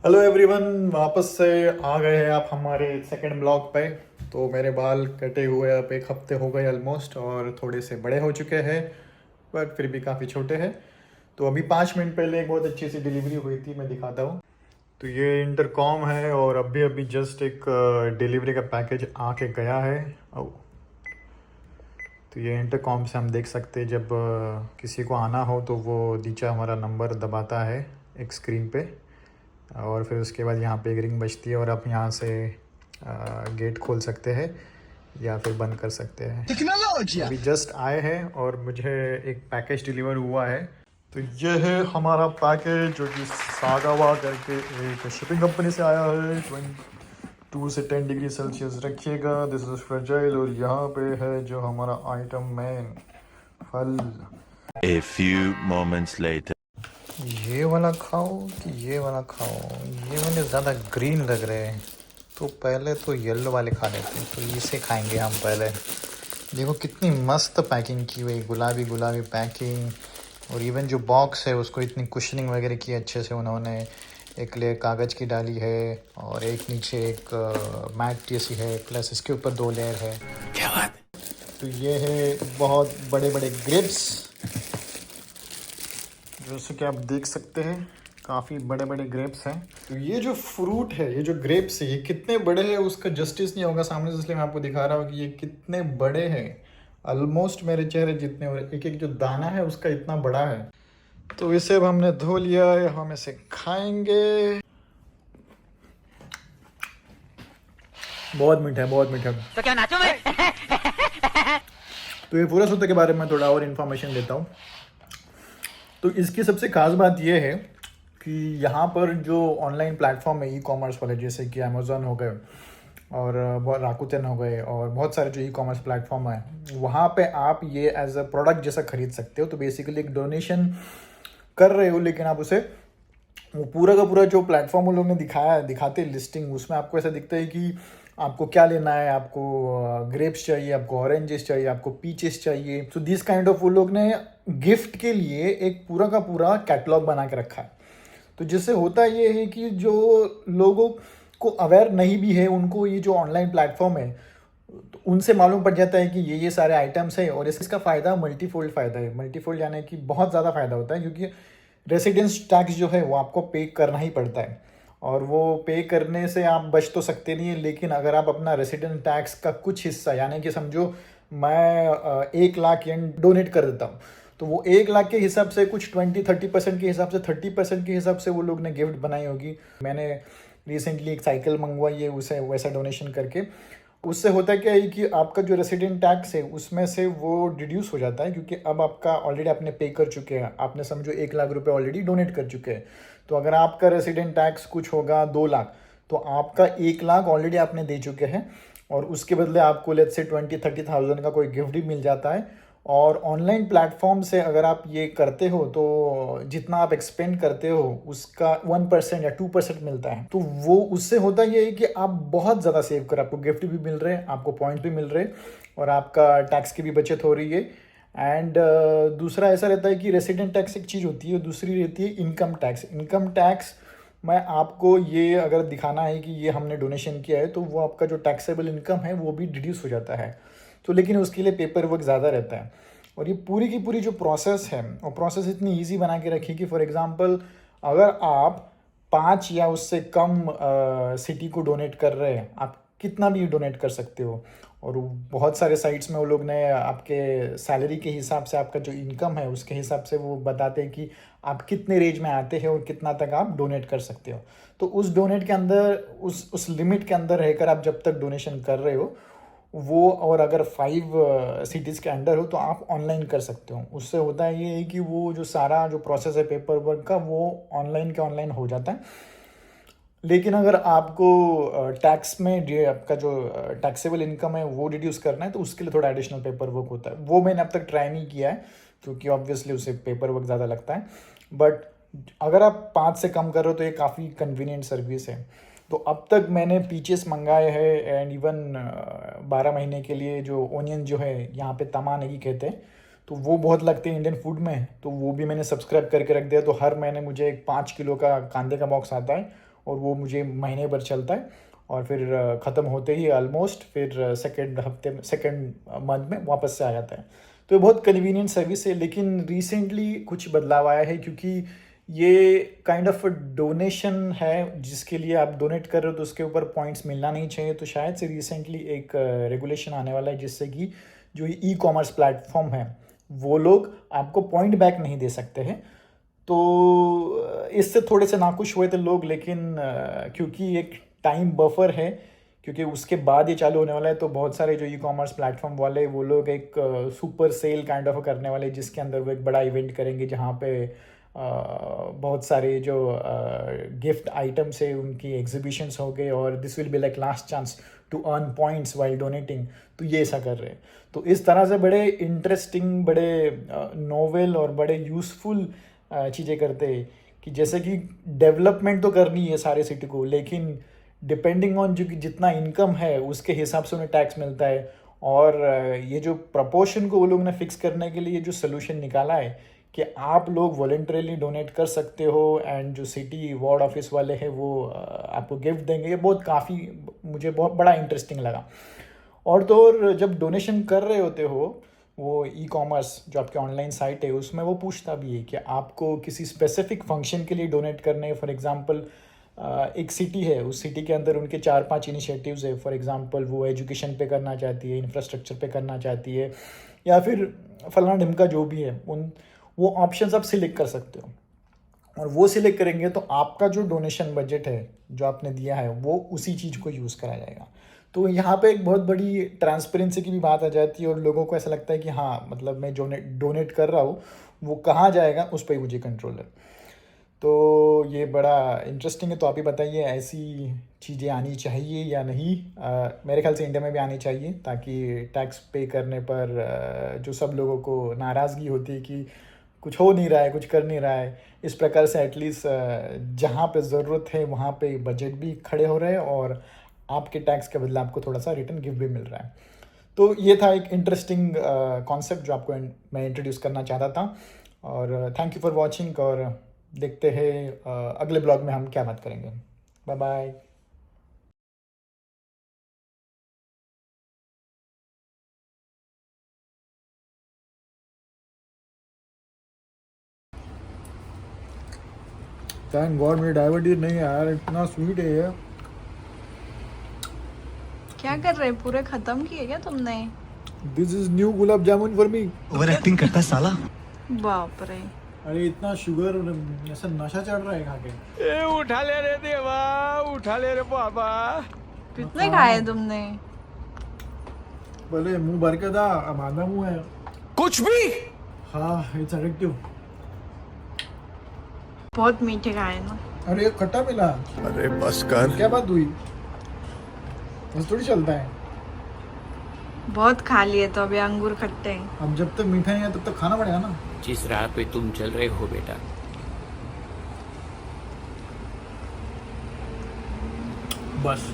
Hello everyone, वापस से आ गए हैं आप हमारे सेकंड ब्लॉग पे। तो मेरे बाल कटे हुए अब एक हफ्ते हो गए ऑलमोस्ट, और थोड़े से बड़े हो चुके हैं बट फिर भी काफ़ी छोटे हैं। तो अभी 5 मिनट पहले एक बहुत अच्छी सी डिलीवरी हुई थी, मैं दिखाता हूँ। तो ये इंटरकॉम है और अभी अभी जस्ट एक डिलीवरी का पैकेज आके गया है। ओ, तो ये इंटरकॉम से हम देख सकते हैं जब किसी को आना हो तो वो नीचे हमारा नंबर दबाता है एक स्क्रीन पे, और फिर उसके बाद यहाँ पे एक रिंग बजती है और आप यहाँ से गेट खोल सकते हैं या फिर बंद कर सकते हैं। टेक्नोलॉजी अभी जस्ट आए हैं और मुझे एक पैकेज डिलीवर हुआ है। तो ये है हमारा पैकेज जो कि सागावा करके एक शिपिंग कंपनी से आया है। 2 से 10 डिग्री सेल्सियस रखिएगा, दिस इज फ्रेजाइल। और यहाँ पे है जो हमारा आइटम मेन फल। A few moments later. ये वाला खाओ कि ये वाला खाओ? ये वाले ज़्यादा ग्रीन लग रहे हैं, तो पहले तो येलो वाले खा लेते हैं। तो इसे खाएंगे हम पहले। देखो कितनी मस्त पैकिंग की हुई, गुलाबी गुलाबी पैकिंग। और इवन जो बॉक्स है उसको इतनी कुशनिंग वगैरह की अच्छे से उन्होंने। एक लेयर कागज़ की डाली है और एक नीचे एक मैट जैसी है, प्लस इसके ऊपर 2 लेयर है। क्या बात? तो ये है बहुत बड़े बड़े ग्रेप्स, जैसे कि आप देख सकते हैं काफ़ी बड़े बड़े ग्रेप्स हैं। तो ये जो फ्रूट है, ये जो ग्रेप्स है, ये कितने बड़े हैं उसका जस्टिस नहीं होगा सामने से, इसलिए मैं आपको दिखा रहा हूँ कि ये कितने बड़े हैं। ऑलमोस्ट मेरे चेहरे जितने, और एक एक जो दाना है उसका इतना बड़ा है। तो इसे अब हमने धो लिया है, हम इसे खाएंगे। बहुत मीठा है, बहुत मीठा है। तो क्या नाचो मैं? तो ये पूरा सूत्र के बारे में थोड़ा और इन्फॉर्मेशन देता हूँ। तो इसकी सबसे खास बात यह है कि यहाँ पर जो ऑनलाइन प्लेटफॉर्म है ई कॉमर्स वाले, जैसे कि अमेज़ॉन हो गए और बहुत राकुतेन हो गए और बहुत सारे जो ई कॉमर्स प्लेटफॉर्म है, वहाँ पे आप ये एज अ प्रोडक्ट जैसा खरीद सकते हो। तो बेसिकली एक डोनेशन कर रहे हो, लेकिन आप उसे वो पूरा का पूरा जो प्लेटफॉर्म उन लोगों ने दिखाते लिस्टिंग, उसमें आपको ऐसा दिखता है कि आपको क्या लेना है। आपको ग्रेप्स चाहिए, आपको ऑरेंजेस चाहिए, आपको पीचेस चाहिए। तो दिस काइंड ऑफ वो लोग ने गिफ्ट के लिए एक पूरा का पूरा कैटलॉग बना के रखा है। तो जिससे होता ये है कि जो लोगों को अवेयर नहीं भी है, उनको ये जो ऑनलाइन प्लेटफॉर्म है तो उनसे मालूम पड़ जाता है कि ये सारे आइटम्स है। और इसका फ़ायदा मल्टीफोल्ड फ़ायदा है। मल्टीफोल्ड यानी कि बहुत ज़्यादा फ़ायदा होता है, क्योंकि रेसिडेंस टैक्स जो है वो आपको पे करना ही पड़ता है। और वो पे करने से आप बच तो सकते नहीं है, लेकिन अगर आप अपना रेसिडेंस टैक्स का कुछ हिस्सा, यानी कि समझो मैं 1 लाख येन डोनेट कर देता हूँ, तो वो 1 लाख के हिसाब से कुछ 20-30% के हिसाब से, 30% के हिसाब से वो लोग ने गिफ्ट बनाई होगी। मैंने रिसेंटली एक साइकिल मंगवाई है उसे वैसा डोनेशन करके। उससे होता क्या है कि आपका जो रेसिडेंट टैक्स है उसमें से वो डिड्यूस हो जाता है, क्योंकि अब आपका ऑलरेडी आपने पे कर चुके हैं। आपने समझो 1 लाख रुपए ऑलरेडी डोनेट कर चुके हैं। तो अगर आपका रेसिडेंट टैक्स कुछ होगा 2 लाख, तो आपका 1 लाख ऑलरेडी आपने दे चुके हैं, और उसके बदले आपको लेट्स से 20-30 थाउजेंड का कोई गिफ्ट भी मिल जाता है। और ऑनलाइन प्लेटफॉर्म से अगर आप ये करते हो तो जितना आप एक्सपेंड करते हो उसका 1% या 2% मिलता है। तो वो उससे होता ये है कि आप बहुत ज़्यादा सेव कर, आपको गिफ्ट भी मिल रहे हैं, आपको पॉइंट्स भी मिल रहे हैं, और आपका टैक्स की भी बचत हो रही है। एंड दूसरा ऐसा रहता है कि रेसिडेंट टैक्स एक चीज़ होती है, दूसरी रहती है इनकम टैक्स। इनकम टैक्स मैं आपको ये अगर दिखाना है कि ये हमने डोनेशन किया है, तो वो आपका जो टैक्सेबल इनकम है वो भी डिड्यूस हो जाता है। तो लेकिन उसके लिए पेपर वर्क ज़्यादा रहता है। और ये पूरी की पूरी जो प्रोसेस है, वो प्रोसेस इतनी इजी बना के रखी कि फॉर एग्जांपल अगर आप 5 या उससे कम सिटी को डोनेट कर रहे हैं, आप कितना भी डोनेट कर सकते हो। और बहुत सारे साइट्स में वो लोग ने आपके सैलरी के हिसाब से, आपका जो इनकम है उसके हिसाब से वो बताते हैं कि आप कितने रेंज में आते हैं और कितना तक आप डोनेट कर सकते हो। तो उस डोनेट के अंदर, उस लिमिट के अंदर रहकर आप जब तक डोनेशन कर रहे हो वो, और अगर 5 सिटीज़ के अंडर हो तो आप ऑनलाइन कर सकते हो। उससे होता है ये है कि वो जो सारा जो प्रोसेस है पेपर वर्क का, वो ऑनलाइन के ऑनलाइन हो जाता है। लेकिन अगर आपको टैक्स में आपका जो टैक्सेबल इनकम है वो रिड्यूस करना है, तो उसके लिए थोड़ा एडिशनल पेपर वर्क होता है। वो मैंने अब तक ट्राई नहीं किया है, क्योंकि ऑब्वियसली उसे पेपर वर्क ज़्यादा लगता है। बट अगर आप 5 से कम कर रहे हो तो ये काफ़ी कन्वीनियंट सर्विस है। तो अब तक मैंने पीचेस मंगाए हैं, एंड इवन 12 महीने के लिए जो ओनियन जो है, यहाँ पे तमानेगी कहते हैं, तो वो बहुत लगते हैं इंडियन फूड में, तो वो भी मैंने सब्सक्राइब करके रख दिया। तो हर महीने मुझे एक 5 किलो का कांदे का बॉक्स आता है, और वो मुझे महीने भर चलता है और फिर ख़त्म होते ही ऑलमोस्ट फिर सेकेंड मंथ में वापस से आ जाता है। तो ये बहुत कन्वीनियंट सर्विस है, लेकिन रिसेंटली कुछ बदलाव आया है क्योंकि ये काइंड ऑफ डोनेशन है जिसके लिए आप डोनेट कर रहे हो तो उसके ऊपर पॉइंट्स मिलना नहीं चाहिए। तो शायद से रिसेंटली एक रेगुलेशन आने वाला है जिससे कि जो ई कॉमर्स प्लेटफॉर्म है वो लोग आपको पॉइंट बैक नहीं दे सकते हैं। तो इससे थोड़े से नाखुश हुए थे लोग, लेकिन क्योंकि एक टाइम बफर है, क्योंकि उसके बाद ये चालू होने वाला है, तो बहुत सारे जो ई कॉमर्स प्लेटफॉर्म वाले वो लोग एक सुपर सेल काइंड ऑफ करने वाले जिसके अंदर वो एक बड़ा इवेंट करेंगे जहाँ पे बहुत सारे जो गिफ्ट आइटम्स है उनकी एग्जीबिशंस हो गए और this will be like last chance to earn points while donating. तो ये ऐसा कर रहे हैं। तो इस तरह से बड़े इंटरेस्टिंग, बड़े नोवेल और बड़े यूज़फुल चीज़ें करते हैं कि जैसे कि डेवलपमेंट तो करनी है सारे सिटी को, लेकिन डिपेंडिंग ऑन जो जितना इनकम है उसके हिसाब से उन्हें टैक्स मिलता है। और ये जो प्रपोर्शन को वो लोग ने फिक्स करने के लिए जो सोल्यूशन निकाला है कि आप लोग वॉलंटरीली डोनेट कर सकते हो एंड जो सिटी वार्ड ऑफिस वाले हैं वो आपको गिफ्ट देंगे, ये बहुत काफ़ी मुझे बहुत बड़ा इंटरेस्टिंग लगा। और तो और जब डोनेशन कर रहे होते हो वो ई कॉमर्स जो आपके ऑनलाइन साइट है उसमें वो पूछता भी है कि आपको किसी स्पेसिफिक फंक्शन के लिए डोनेट करने हैं। फॉर एग्जांपल एक सिटी है, उस सिटी के अंदर उनके 4-5 इनिशिएटिव्स है। फॉर एग्जांपल वो एजुकेशन पे करना चाहती है, इंफ्रास्ट्रक्चर पे करना चाहती है, या फिर फलाना ढिमका जो भी है, वो ऑप्शंस आप सिलेक्ट कर सकते हो। और वो सिलेक्ट करेंगे तो आपका जो डोनेशन बजट है जो आपने दिया है वो उसी चीज़ को यूज़ करा जाएगा। तो यहाँ पे एक बहुत बड़ी ट्रांसपेरेंसी की भी बात आ जाती है और लोगों को ऐसा लगता है कि हाँ, मतलब मैं जो डोनेट कर रहा हूँ वो कहाँ जाएगा उस पर मुझे कंट्रोल है। तो ये बड़ा इंटरेस्टिंग है। तो आप ही बताइए, ऐसी चीज़ें आनी चाहिए या नहीं? मेरे ख्याल से इंडिया में भी आनी चाहिए, ताकि टैक्स पे करने पर जो सब लोगों को नाराज़गी होती है कि कुछ हो नहीं रहा है, कुछ कर नहीं रहा है, इस प्रकार से एटलीस्ट जहाँ पे ज़रूरत है वहाँ पे बजट भी खड़े हो रहे हैं और आपके टैक्स के बदले आपको थोड़ा सा रिटर्न गिफ्ट भी मिल रहा है। तो ये था एक इंटरेस्टिंग कॉन्सेप्ट जो आपको मैं इंट्रोड्यूस करना चाहता था। और थैंक यू फॉर वॉचिंग, और देखते हैं अगले ब्लॉग में हम क्या बात करेंगे। Bye bye. थैंक गॉड मेरे डायबिटीज नहीं है यार, इतना स्वीट है ये। क्या कर रहे, पूरे खत्म किए क्या तुमने? This is new gulab jamun for me. Over acting करता है साला। बाप रे, अरे इतना शुगर, ऐसा नशा चढ़ रहा है खा के। ए उठा ले रे देवा, उठा ले रे बाबा। कितने खाए तुमने? पहले मुंह भर के था, अब आधा मुंह है। कुछ भी हाँ, इट्स एडिक्टिव। बहुत मीठे खाए ना। अरे खट्टा मिला। अरे बस कर। क्या बात हुई? बस थोड़ी चलता है। बहुत खा लिए तो अभी अंगूर खट्टे हैं। अब जब तक मीठा नहीं है तब तक खाना पड़ेगा ना। जिस राह पे तुम चल रहे हो बेटा, बस